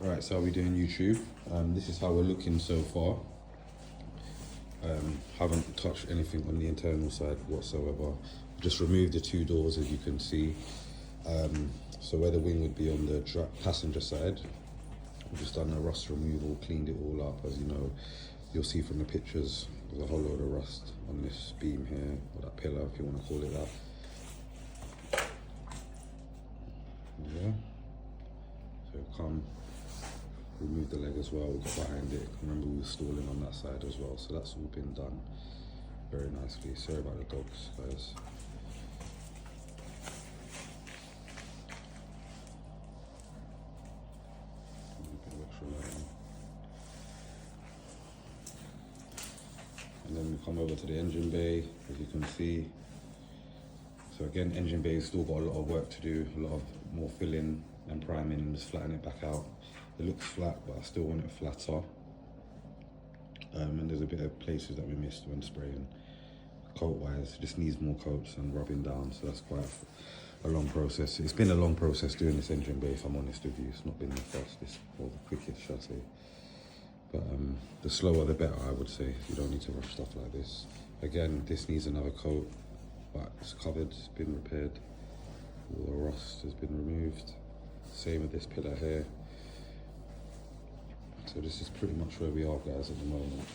Right, so how we doing YouTube? This is how we're looking so far. Haven't touched anything on the internal side whatsoever. Just removed the two doors, as you can see. So where the wing would be on the passenger side, we've just done a rust removal, cleaned it all up. As you know, you'll see from the pictures, there's a whole load of rust on this beam here, or that pillar, if you want to call it that. Yeah. So come, remove the leg as well, we'll get behind it. Remember, we were stalling on that side as well, so that's all been done very nicely. Sorry about the dogs, guys. And then we come over to the engine bay, as you can see. So again, engine bay has still got a lot of work to do, a lot of more filling and priming, and just flatten it back out. It looks flat, but I still want it flatter. And there's a bit of places that we missed when spraying. Coat-wise, it just needs more coats and rubbing down, so that's quite a long process. It's been a long process doing this engine bay, if I'm honest with you. It's not been the fastest or the quickest, shall I say. But the slower the better, I would say. You don't need to rush stuff like this. Again, this needs another coat, but it's covered, it's been repaired. All the rust has been removed. Same with this pillar here. So this is pretty much where we are, guys, at the moment.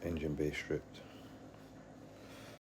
Engine bay stripped.